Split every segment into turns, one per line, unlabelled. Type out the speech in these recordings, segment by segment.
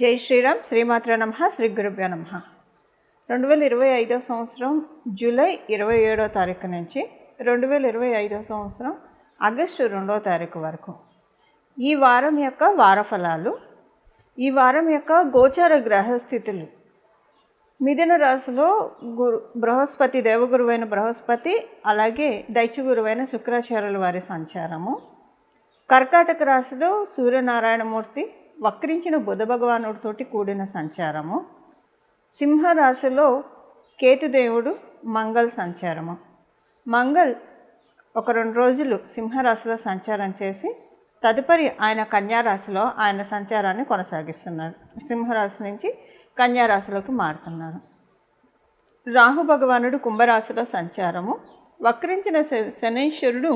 జై శ్రీరామ్. శ్రీమాత్ర నమః. శ్రీ గురుభ్యో నమః. 2025 సంవత్సరం జూలై 27వ తారీఖు నుంచి 2025 సంవత్సరం ఆగస్టు 2వ తారీఖు వరకు ఈ వారం యొక్క వారఫలాలు, ఈ వారం యొక్క గోచార గ్రహస్థితులు. మిథున రాశిలో బృహస్పతి, దేవగురువైన బృహస్పతి, అలాగే దైత్యగురువైన శుక్రాచార్యుల వారి సంచారము. కర్కాటక రాశిలో సూర్యనారాయణమూర్తి వక్రించిన బుధ భగవానుడితోటి కూడిన సంచారము. సింహరాశిలో కేతుదేవుడు మంగళ సంచారము. మంగళ్ ఒక 2 రోజులు సింహరాశిలో సంచారం చేసి తదుపరి ఆయన కన్యారాశిలో ఆయన సంచారాన్ని కొనసాగిస్తున్నారు. సింహరాశి నుంచి కన్యారాశిలోకి మారుతున్నారు. రాహు భగవానుడు కుంభరాశిలో సంచారము. వక్రించిన శనీశ్వరుడు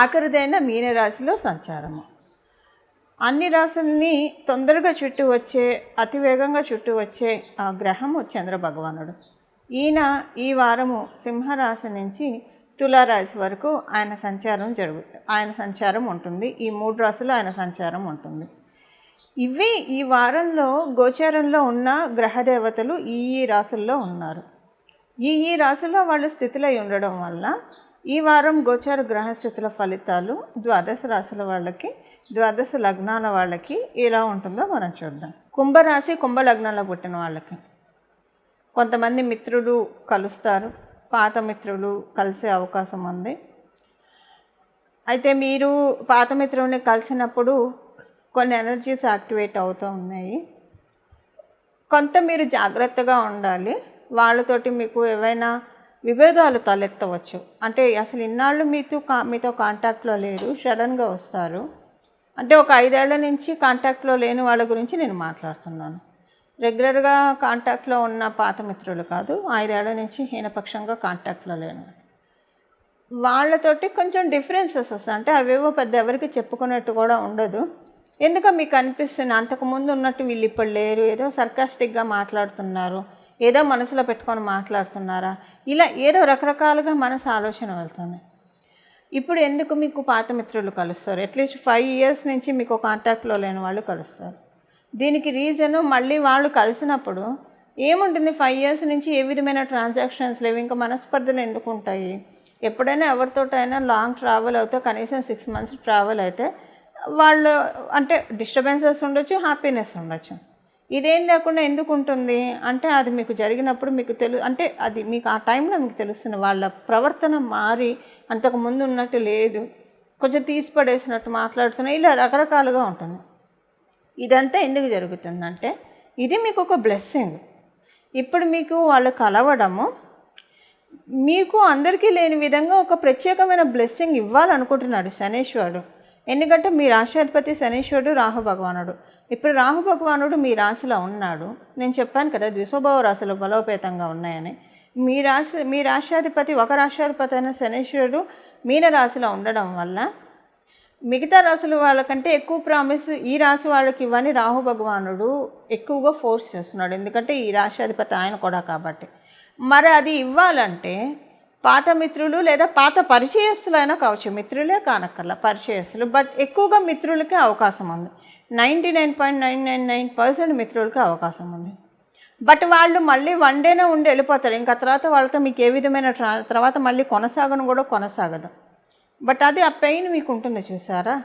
ఆఖరిదైన మీనరాశిలో సంచారము. అన్ని రాశుల్ని తొందరగా చుట్టూ వచ్చే, అతివేగంగా చుట్టూ వచ్చే గ్రహము చంద్ర భగవానుడు. ఈయన ఈ వారము సింహరాశి నుంచి తులారాశి వరకు ఆయన సంచారం ఉంటుంది. ఈ 3 రాశులు ఆయన సంచారం ఉంటుంది. ఇవి ఈ వారంలో గోచారంలో ఉన్న గ్రహదేవతలు ఈ రాశుల్లో ఉన్నారు. ఈ రాశుల్లో వాళ్ళు స్థితిలో ఉండడం వల్ల ఈ వారం గోచార గ్రహస్థితుల ఫలితాలు ద్వాదశ రాశుల వాళ్ళకి, ద్వాదశ లగ్నాల వాళ్ళకి ఎలా ఉంటుందో మనం చూద్దాం. కుంభరాశి, కుంభ లగ్నంలో పుట్టిన వాళ్ళకి కొంతమంది మిత్రులు కలుస్తారు, పాత మిత్రులు కలిసే అవకాశం ఉంది. అయితే మీరు పాత మిత్రుల్ని కలిసినప్పుడు కొన్ని ఎనర్జీస్ యాక్టివేట్ అవుతూ ఉన్నాయి. కొంత మీరు జాగ్రత్తగా ఉండాలి. వాళ్ళతోటి మీకు ఏవైనా విభేదాలు తలెత్తవచ్చు. అంటే అసలు ఇన్నాళ్ళు మీతో కాంటాక్ట్లో లేరు, సడన్గా వస్తారు. అంటే ఒక 5 ఏళ్ల నుంచి కాంటాక్ట్లో లేని వాళ్ళ గురించి నేను మాట్లాడుతున్నాను. రెగ్యులర్గా కాంటాక్ట్లో ఉన్న పాత మిత్రులు కాదు, 5 ఏళ్ల నుంచి హీనపక్షంగా కాంటాక్ట్లో లేని వాళ్ళతోటి కొంచెం డిఫరెన్సెస్ వస్తాయి. అంటే అవేవో పెద్ద ఎవరికి చెప్పుకున్నట్టు కూడా ఉండదు. ఎందుకో మీకు అనిపిస్తుంది అంతకుముందు ఉన్నట్టు వీళ్ళు ఇప్పుడు లేరు, ఏదో సర్కాస్టిక్గా మాట్లాడుతున్నారు, ఏదో మనసులో పెట్టుకొని మాట్లాడుతున్నారా, ఇలా ఏదో రకరకాలుగా మనసు ఆలోచన వెళ్తుంది. ఇప్పుడు ఎందుకు మీకు పాత మిత్రులు కలుస్తారు? అట్లీస్ట్ 5 ఇయర్స్ నుంచి మీకు కాంటాక్ట్లో లేని వాళ్ళు కలుస్తారు. దీనికి రీజను మళ్ళీ వాళ్ళు కలిసినప్పుడు ఏముంటుంది, 5 ఇయర్స్ నుంచి ఏ విధమైన ట్రాన్సాక్షన్స్ లేవు, ఇంకా మనస్పర్ధలు ఎందుకు ఉంటాయి? ఎప్పుడైనా ఎవరితోటైనా లాంగ్ ట్రావెల్ అవుతే కనీసం 6 మంత్స్ ట్రావెల్ అయితే వాళ్ళు అంటే డిస్టర్బెన్సెస్ ఉండొచ్చు, హ్యాపీనెస్ ఉండొచ్చు. ఇదేం లేకుండా ఎందుకు ఉంటుంది అంటే అది మీకు జరిగినప్పుడు మీకు అంటే అది మీకు ఆ టైంలో మీకు తెలుస్తుంది. వాళ్ళ ప్రవర్తన మారి అంతకుముందు ఉన్నట్టు లేదు, కొంచెం తీసిపడేసినట్టు మాట్లాడుతున్నాయి, ఇలా రకరకాలుగా ఉంటుంది. ఇదంతా ఎందుకు జరుగుతుందంటే ఇది మీకు ఒక బ్లెస్సింగ్. ఇప్పుడు మీకు వాళ్ళు కలవడము మీకు అందరికీ లేని విధంగా ఒక ప్రత్యేకమైన బ్లెస్సింగ్ ఇవ్వాలనుకుంటున్నాడు శనీశ్వరుడు. ఎందుకంటే మీ రాశ్యాధిపతి శనీశ్వరుడు రాహు భగవానుడు. ఇప్పుడు రాహు భగవానుడు మీ రాశిలో ఉన్నాడు. నేను చెప్పాను కదా ద్విస్వభావ రాశులు బలోపేతంగా ఉన్నాయని. మీ రాశ్యాధిపతి, ఒక రాశ్యాధిపతి అయిన శనీశ్వరుడు మీన రాశిలో ఉండడం వల్ల మిగతా రాశుల వాళ్ళకంటే ఎక్కువ ప్రామిస్ ఈ రాశి వాళ్ళకి ఇవ్వని రాహు భగవానుడు ఎక్కువగా ఫోర్స్ చేస్తున్నాడు. ఎందుకంటే ఈ రాశ్యాధిపతి ఆయన కూడా కాబట్టి. మరి అది ఇవ్వాలంటే పాత మిత్రులు లేదా పాత పరిచయస్తులైనా కావచ్చు, మిత్రులే కానక్కర్లా, పరిచయస్తులు. బట్ ఎక్కువగా మిత్రులకే అవకాశం ఉంది. 99.999% మిత్రులకి అవకాశం ఉంది. బట్ వాళ్ళు మళ్ళీ 1 డేనే ఉండి వెళ్ళిపోతారు. ఇంకా తర్వాత వాళ్ళతో మీకు ఏ విధమైన తర్వాత మళ్ళీ కొనసాగదు. బట్ అది ఆ పెయిన్ మీకు ఉంటుంది చూసారా,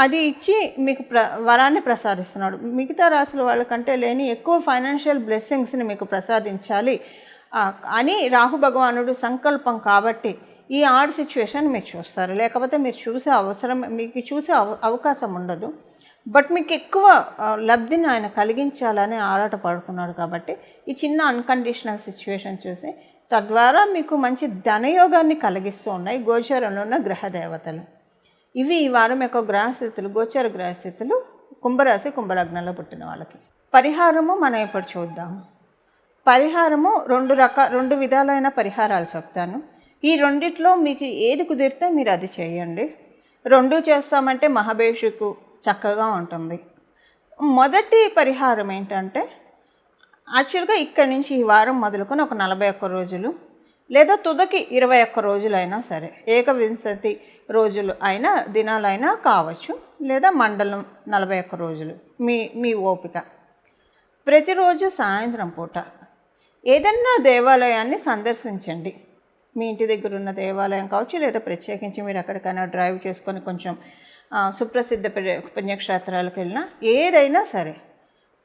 అది ఇచ్చి మీకు వరాన్ని ప్రసాదిస్తున్నాడు. మిగతా రాశుల వాళ్ళకంటే లేని ఎక్కువ ఫైనాన్షియల్ బ్లెస్సింగ్స్ని మీకు ప్రసాదించాలి అని రాహు భగవానుడు సంకల్పం. కాబట్టి ఈ ఆడ్ సిచ్యువేషన్ మీరు చూస్తారు, లేకపోతే మీరు చూసే అవకాశం ఉండదు. బట్ మీకు ఎక్కువ లబ్ధిని ఆయన కలిగించాలని ఆరాటపడుతున్నాడు. కాబట్టి ఈ చిన్న అన్కండిషనల్ సిచ్యువేషన్ చూసి తద్వారా మీకు మంచి ధనయోగాన్ని కలిగిస్తూ ఉన్నాయి గోచారంలో ఉన్న గ్రహదేవతలు. ఇవి ఈ వారం యొక్క గ్రహస్థితులు, గోచార గ్రహస్థితులు కుంభరాశి, కుంభలగ్నంలో పుట్టిన వాళ్ళకి. పరిహారము మనం ఇప్పుడు చూద్దాము. పరిహారము 2 విధాలైన పరిహారాలు చెప్తాను. ఈ రెండిట్లో మీకు ఏది కుదిరితే మీరు అది చేయండి. 2 చేస్తామంటే మహాభేషుకు చక్కగా ఉంటుంది. మొదటి పరిహారం ఏంటంటే యాక్చువల్గా ఇక్కడి నుంచి ఈ వారం మొదలుకొని ఒక 41 రోజులు లేదా తుదకి 21 రోజులైనా సరే, ఏకవింశతి రోజులు అయినా దినాలైనా కావచ్చు, లేదా మండలం 41 రోజులు, మీ మీ ఓపిక. ప్రతిరోజు సాయంత్రం పూట ఏదన్నా దేవాలయాన్ని సందర్శించండి. మీ ఇంటి దగ్గర ఉన్న దేవాలయం కావచ్చు, లేదా ప్రత్యేకించి మీరు ఎక్కడికైనా డ్రైవ్ చేసుకొని కొంచెం సుప్రసిద్ధ పుణ్యక్షేత్రాలకు వెళ్ళినా, ఏదైనా సరే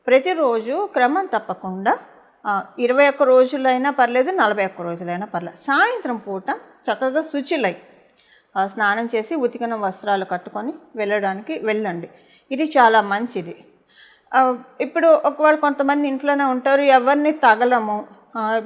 ప్రతిరోజు క్రమం తప్పకుండా 21 రోజులైనా పర్లేదు, 41 రోజులైనా పర్లేదు, సాయంత్రం పూట చక్కగా శుచిలై స్నానం చేసి ఉతికిన వస్త్రాలు కట్టుకొని వెళ్ళండి. ఇది చాలా మంచిది. ఇప్పుడు ఒకవేళ కొంతమంది ఇంట్లోనే ఉంటారు, ఎవరిని తగలము,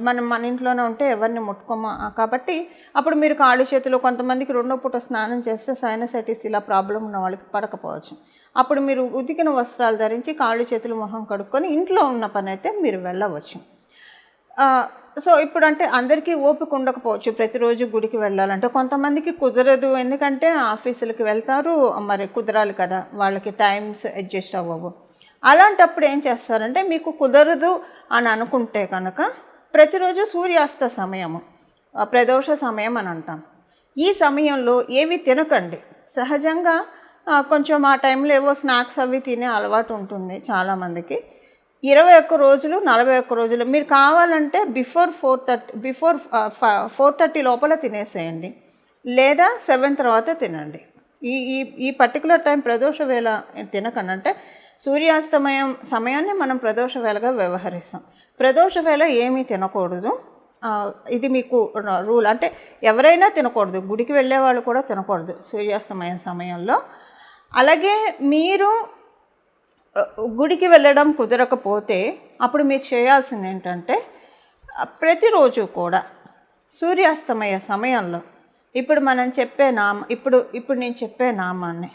మన ఇంట్లోనే ఉంటే ఎవరిని ముట్టుకోము, కాబట్టి అప్పుడు మీరు కాళ్ళు చేతులు, కొంతమందికి 2వ పూట స్నానం చేస్తే సైనసైటిస్ ఇలా ప్రాబ్లం ఉన్న వాళ్ళకి పడకపోవచ్చు. అప్పుడు మీరు ఉతికిన వస్త్రాలు ధరించి కాళ్ళు చేతులు మొహం కడుక్కొని ఇంట్లో ఉన్న పని అయితే మీరు వెళ్ళవచ్చు. సో ఇప్పుడు అంటే అందరికీ ఓపిక ఉండకపోవచ్చు ప్రతిరోజు గుడికి వెళ్ళాలంటే, కొంతమందికి కుదరదు, ఎందుకంటే ఆఫీసులకి వెళ్తారు, మరి కుదరాలి కదా, వాళ్ళకి టైమ్స్ అడ్జస్ట్ అవ్వవు. అలాంటప్పుడు ఏం చేస్తారంటే, మీకు కుదరదు అని అనుకుంటే కనుక ప్రతిరోజు సూర్యాస్త సమయము, ప్రదోష సమయం అని అంటాం, ఈ సమయంలో ఏవి తినకండి. సహజంగా కొంచెం ఆ టైంలో ఏవో స్నాక్స్ అవి తినే అలవాటు ఉంటుంది చాలామందికి. 21 రోజులు 41 రోజులు మీరు కావాలంటే బిఫోర్ 4:30 లోపల తినేసేయండి, లేదా 7 తర్వాత తినండి. ఈ పర్టికులర్ టైం ప్రదోష వేళ తినకండి. అంటే సూర్యాస్తమయం సమయాన్ని మనం ప్రదోష వేళగా వ్యవహరిస్తాం. ప్రదోష వేళ ఏమీ తినకూడదు, ఇది మీకు రూల్. అంటే ఎవరైనా తినకూడదు, గుడికి వెళ్ళే వాళ్ళు కూడా తినకూడదు సూర్యాస్తమయం సమయంలో. అలాగే మీరు గుడికి వెళ్ళడం కుదరకపోతే అప్పుడు మీరు చేయాల్సింది ఏంటంటే, ప్రతిరోజు కూడా సూర్యాస్తమయ సమయంలో ఇప్పుడు మనం చెప్పే ఇప్పుడు నేను చెప్పే నామాన్ని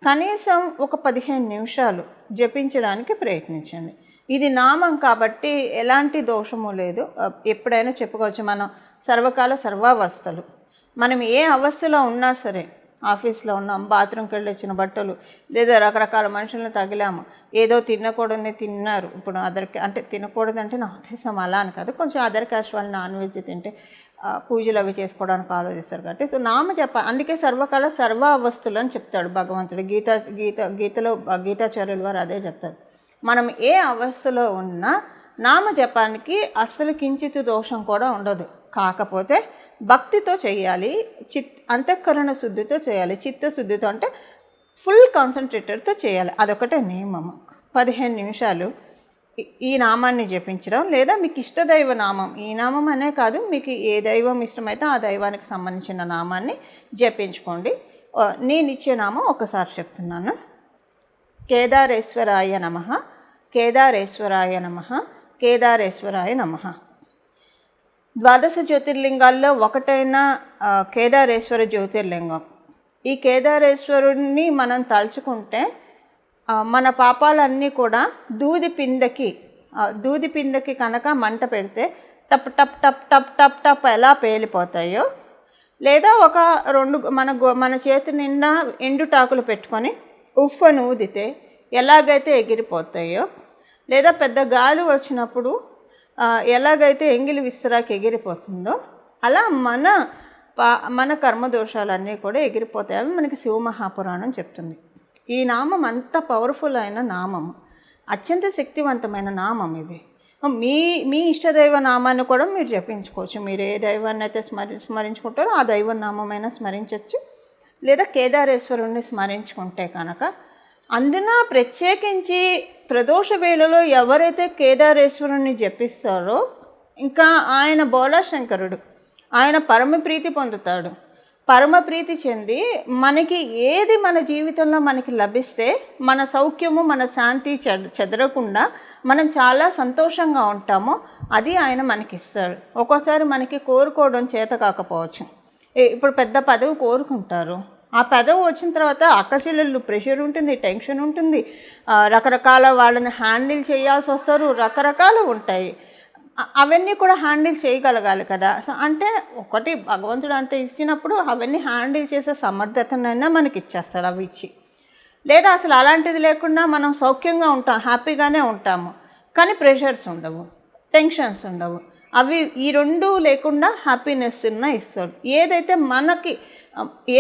కనీసం ఒక 15 నిమిషాలు జపించడానికి ప్రయత్నించండి. ఇది నామం కాబట్టి ఎలాంటి దోషము లేదు, ఎప్పుడైనా చెప్పుకోవచ్చు. మనం సర్వకాల సర్వావస్థలు, మనం ఏ అవస్థలో ఉన్నా సరే, ఆఫీస్లో ఉన్నాం, బాత్రూమ్కి వెళ్ళి వచ్చిన బట్టలు, లేదా రకరకాల మనుషులను తగిలాము, ఏదో తినకూడదని తిన్నారు. ఇప్పుడు అంటే తినకూడదంటే నా ఉద్దేశం అలా అని కాదు, కొంచెం అదర్ క్యాస్ట్ వాళ్ళు నాన్ వెజ్ తింటే పూజలు అవి చేసుకోవడానికి ఆలోచిస్తారు కాబట్టి. సో అందుకే సర్వకాల సర్వ అవస్థలు అని చెప్తాడు భగవంతుడు. గీతలో గీతాచార్యుల వారు అదే చెప్తారు. మనం ఏ అవస్థలో ఉన్నా నామజపానికి అస్సలు కించిత్ దోషం కూడా ఉండదు. కాకపోతే భక్తితో చేయాలి, అంతఃకరణ శుద్ధితో చేయాలి, చిత్తశుద్ధితో, అంటే ఫుల్ కాన్సన్ట్రేటెడ్తో చేయాలి. అదొకటే నియమము. 15 నిమిషాలు ఈ నామాన్ని జపించడం, లేదా మీకు ఇష్టదైవ నామం, ఈ నామం అనే కాదు, మీకు ఏ దైవం ఇష్టమైతే ఆ దైవానికి సంబంధించిన నామాన్ని జపించుకోండి. నేను ఇచ్చే నామం ఒకసారి చెప్తున్నాను. కేదారేశ్వరాయ నమః, కేదారేశ్వరాయ నమః, కేదారేశ్వరాయ నమః. 12 జ్యోతిర్లింగాల్లో ఒకటైన కేదారేశ్వర జ్యోతిర్లింగం. ఈ కేదారేశ్వరుణ్ణి మనం తలుచుకుంటే మన పాపాలన్నీ కూడా దూది పిందకి కనుక మంట పెడితే టప్ టప్ టప్ టప్ టప్ టప్ ఎలా పేలిపోతాయో, లేదా ఒక 2 మన చేతి నిండా ఎండుటాకులు పెట్టుకొని ఉఫ్ఫను ఊదితే ఎలాగైతే ఎగిరిపోతాయో, లేదా పెద్ద గాలి వచ్చినప్పుడు ఎలాగైతే ఎంగిలి విస్తరాకి ఎగిరిపోతుందో, అలా మన కర్మదోషాలన్నీ కూడా ఎగిరిపోతాయి. అవి మనకి శివమహాపురాణం చెప్తుంది. ఈ నామం అంత పవర్ఫుల్ అయిన నామము, అత్యంత శక్తివంతమైన నామం ఇది. మీ ఇష్టదైవ నామాన్ని కూడా మీరు జపించుకోవచ్చు. మీరు ఏ దైవాన్ని అయితే స్మరించుకుంటారో ఆ దైవ నామమైనా స్మరించవచ్చు, లేదా కేదారేశ్వరుణ్ణి స్మరించుకుంటే కనుక. అందున ప్రత్యేకించి ప్రదోష వేళలో ఎవరైతే కేదారేశ్వరుణ్ణి జపిస్తారో, ఇంకా ఆయన బోళాశంకరుడు, ఆయన పరమప్రీతి పొందుతాడు. పరమప్రీతి చెంది మనకి ఏది మన జీవితంలో మనకి లభిస్తే మన సౌఖ్యము, మన శాంతి చెదరకుండా మనం చాలా సంతోషంగా ఉంటామో అది ఆయన మనకిస్తాడు. ఒక్కోసారి మనకి కోరుకోవడం చేత కాకపోవచ్చు. ఇప్పుడు పెద్ద పదవి కోరుకుంటారు, ఆ పదవి వచ్చిన తర్వాత అక్కచెల్లెళ్ళు ప్రెషర్ ఉంటుంది, టెన్షన్ ఉంటుంది, రకరకాల వాళ్ళని హ్యాండిల్ చేయాల్సి వస్తారు, రకరకాలు ఉంటాయి. అవన్నీ కూడా హ్యాండిల్ చేయగలగాలి కదా. అంటే ఒకటి భగవంతుడు అంత ఇచ్చినప్పుడు అవన్నీ హ్యాండిల్ చేసే సమర్థతనైనా మనకి ఇచ్చేస్తాడు అవి ఇచ్చి. లేదా అసలు అలాంటిది లేకుండా మనం సౌఖ్యంగా ఉంటాం, హ్యాపీగానే ఉంటాము, కానీ ప్రెషర్స్ ఉండవు, టెన్షన్స్ ఉండవు. అవి ఈ రెండు లేకుండా హ్యాపీనెస్ ఇస్తాడు. ఏదైతే మనకి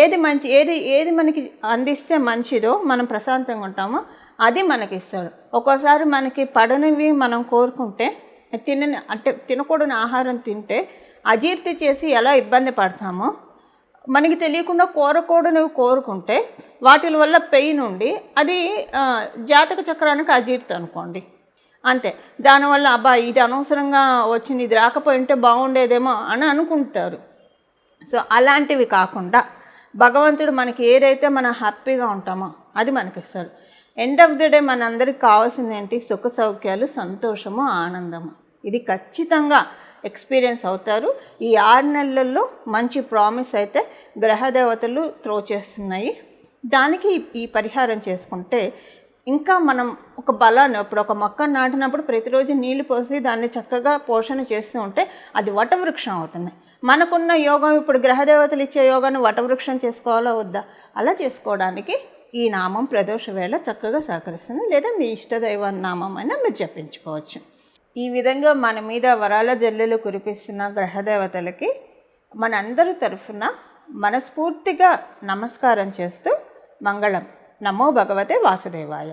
ఏది మంచి ఏది మనకి అందిస్తే మంచిదో మనం ప్రశాంతంగా ఉంటామో అది మనకి ఇస్తాడు. ఒక్కోసారి మనకి పడనివి మనం కోరుకుంటే తినకూడని ఆహారం తింటే అజీర్తి చేసి ఎలా ఇబ్బంది పడతామో మనకి తెలియకుండా కోరకూడనివి కోరుకుంటే వాటి వల్ల పెయిన్ ఉండి అది జాతక చక్రానికి అజీర్తి అనుకోండి, అంతే. దానివల్ల అబ్బా ఇది అనవసరంగా వచ్చింది, ఇది రాకపోయి ఉంటే బాగుండేదేమో అని అనుకుంటారు. సో అలాంటివి కాకుండా భగవంతుడు మనకి ఏదైతే మనం హ్యాపీగా ఉంటామో అది మనకిస్తాడు. ఎండ్ ఆఫ్ ది డే మనందరికి కావాల్సింది ఏంటి? సుఖ సౌఖ్యాలు, సంతోషము, ఆనందము. ఇది ఖచ్చితంగా ఎక్స్పీరియన్స్ అవుతారు. ఈ 6 నెలల్లో మంచి ప్రామిస్ అయితే గ్రహదేవతలు త్రో చేస్తున్నాయి. దానికి ఈ పరిహారం చేసుకుంటే ఇంకా మనం ఒక బలాన్ని, ఇప్పుడు ఒక మొక్కను నాటినప్పుడు ప్రతిరోజు నీళ్లు పోసి దాన్ని చక్కగా పోషణ చేస్తూ ఉంటే అది వటవృక్షం అవుతుంది. మనకున్న యోగం, ఇప్పుడు గ్రహదేవతలు ఇచ్చే యోగాన్ని వటవృక్షం చేసుకోవాలా వద్దా? అలా చేసుకోవడానికి ఈ నామం ప్రదోష వేళ చక్కగా సహకరిస్తుంది. లేదా మీ ఇష్టదైవ నామం అయినా మీరు జపించుకోవచ్చు. ఈ విధంగా మన మీద వరాల జల్లులు కురిపిస్తున్న గ్రహదేవతలకి మనందరి తరఫున మనస్ఫూర్తిగా నమస్కారం చేస్తూ మంగళం. నమో భగవతే వాసుదేవాయ.